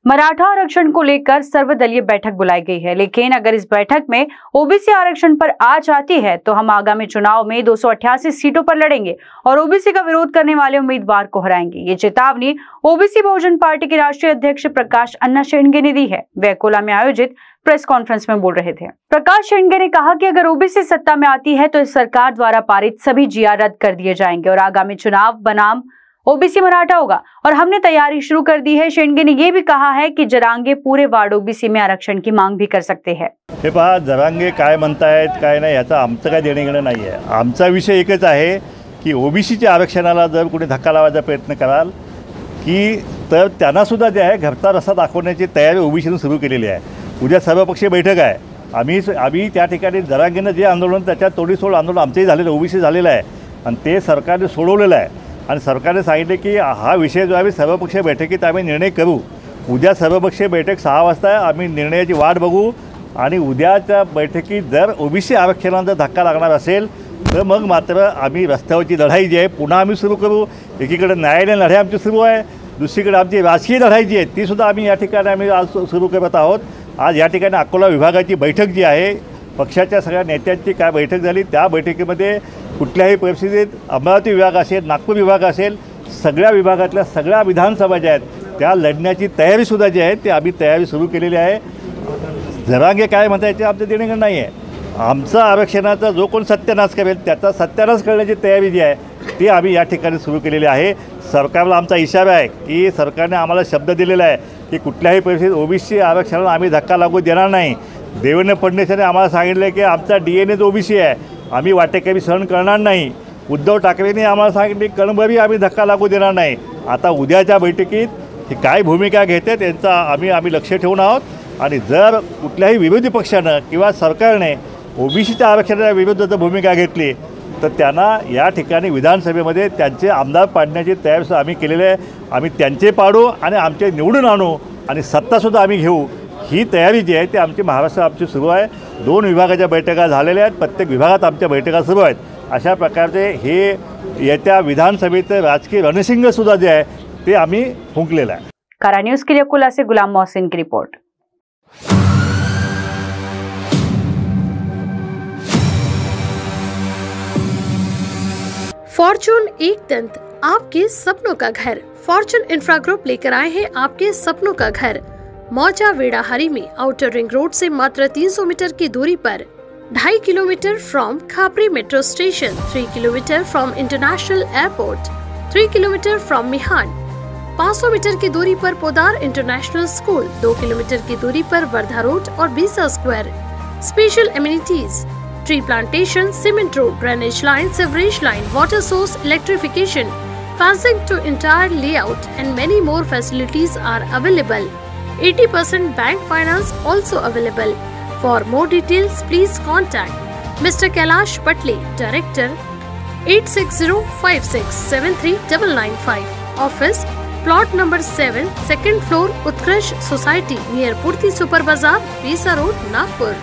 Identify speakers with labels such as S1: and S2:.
S1: मराठा आरक्षण को लेकर सर्वदलीय बैठक बुलाई गई है, लेकिन अगर इस बैठक में ओबीसी आरक्षण पर आ जाती है तो हम आगामी चुनाव में 288 सीटों पर लड़ेंगे और ओबीसी का विरोध करने वाले उम्मीदवार को हराएंगे। ये चेतावनी ओबीसी बहुजन पार्टी के राष्ट्रीय अध्यक्ष प्रकाश अन्ना शेंडगे ने दी है। वे अकोला में आयोजित प्रेस कॉन्फ्रेंस में बोल रहे थे। प्रकाश शेंडगे ने कहा कि अगर ओबीसी सत्ता में आती है तो इस सरकार द्वारा पारित सभी जीआर रद्द कर दिए जाएंगे और आगामी चुनाव बनाम ओबीसी मराठा होगा और हमने तैयारी शुरू कर दी है। शेंडगे ने यह भी कहा है कि जरांगे पूरे वार्ड ओबीसी में आरक्षण की मांग भी कर सकते हैं।
S2: हे पहा, जरांगे काय म्हणतायत काय नाही याचा आमचं काय देणं घेणं नाही आहे। आमचा विषय एकच आहे की ओबीसीच्या आरक्षणाला जर कोणी धक्का लावायचा प्रयत्न कराल की तर त्यांना सुद्धा जे आहे घरचा रस्ता दाखवण्याची तयारी ओबीसीने सुरू केलेली आहे। उद्या सर्वपक्षीय बैठक आहे। आम्ही त्या ठिकाणी जरांगेनं जे आंदोलन त्याच्या तोडीसोड आंदोलन आमचंही झालेलं ओबीसी झालेलं आहे आणि ते सरकारने सोडवलेलं आहे आणि सरकारने सांगितले की हा विषय जो आम्ही सर्वपक्षीय बैठकीत आम्ही निर्णय करू। उद्या सर्वपक्षीय बैठक 6 वाजता आम्ही निर्णयाची वाट बघू आणि उद्याच्या बैठकीत जर ओबीसी आरक्षणाला जर धक्का लागणार असेल तर मग मात्र आम्ही रस्त्यावरची लढाई जी आहे पुन्हा आम्ही सुरू करू। एकीकडे न्यायालयीन लढाई आमची सुरू आहे, दुसरीकडे आमची राजकीय लढाई जी आहे ती सुद्धा आम्ही या ठिकाणी आम्ही आज सुरू करत आहोत। आज या ठिकाणी अकोला विभागाची बैठक जी आहे पक्षाच्या सगळ्या नेत्यांची काय बैठक झाली, त्या बैठकीमध्ये कुठल्याही परिस्थितीत अमरावती विभाग असेल, नागपूर विभाग असेल, सगळ्या विभागातल्या सगळ्या विधानसभा ज्या आहेत त्या लढण्याची तयारीसुद्धा जी आहे ती आम्ही तयारी सुरू केलेली आहे। जरांगे काय म्हणता याचे आमचं देणं घेणं नाही आहे। आमचा आरक्षणाचा जो कोण सत्यानाश करेल त्याचा सत्यानाश करण्याची तयारी जी आहे ती आम्ही या ठिकाणी सुरू केलेली आहे। सरकारला आमचा इशारा आहे की सरकारने आम्हाला शब्द दिलेला आहे की कुठल्याही परिस्थितीत ओबीसी आरक्षणाला आम्ही धक्का लागू देणार नाही। देवेंद्र फडणवीसांनी आम्हाला सांगितलं की आमचा DNA ओबीसी आहे, आम्ही वाटेकरी सहन करणार नाही। उद्धव ठाकरेंनी आम्हाला सांगितले कणभरही आम्ही धक्का लागू देणार नाही। आता उद्याच्या बैठकीत ही काय भूमिका घेते त्यांचा आम्ही लक्ष ठेवून आहोत आणि जर कुठल्याही विरोधी पक्षानं किंवा सरकारने ओबीसीच्या आरक्षणाच्या विरुद्ध जर भूमिका घेतली तर त्यांना या ठिकाणी विधानसभेमध्ये त्यांचे आमदार पाडण्याची तयारी आम्ही केलेली आहे। आम्ही त्यांचे पाडू आणि आमचे निवडून आणू आणि सत्तासुद्धा आम्ही घेऊ। ही तयारी जी आहे ती आमची महाराष्ट्रात आमची सुरू आहे। 2 विभागाच्या बैठका झालेल्या आहेत, प्रत्येक विभागात आमच्या बैठका सुरू आहेत। अशा प्रकारचे हे येत्या विधानसभेचं राजकीय रणशिंगसुद्धा जे आहे ते आम्ही फुंकलेलं आहे।
S1: कारा न्यूज़ के लिए अकोला से गुलाम मोहसिन की रिपोर्ट।
S3: फॉर्चून एक दंत, आपके सपनों का घर। फॉर्चून इंफ्रा ग्रुप लेकर आए हैं आपके सपनों का घर। मौजा वेड़ाहरी में आउटर रिंग रोड से मात्र 300 मीटर की दूरी पर, 2.5 kilometre from Khapri metro station, 3 kilometre from international airport, 3 kilometre from मिहान, 500 मीटर की दूरी पर पोदार इंटरनेशनल स्कूल, 2 किलोमीटर की दूरी पर वर्धा रोड और Besa square. Special amenities, tree plantation, cement road, drainage line, sewerage line, water source, electrification, fencing to entire layout and many more facilities are available. 80% bank finance also available. For more details, please contact Mr. Kailash Patle, Director, 8605673995. Office, plot number 7, second floor, Utkarsh Society, near Purti Super Bazaar, Bisa Road, Nagpur.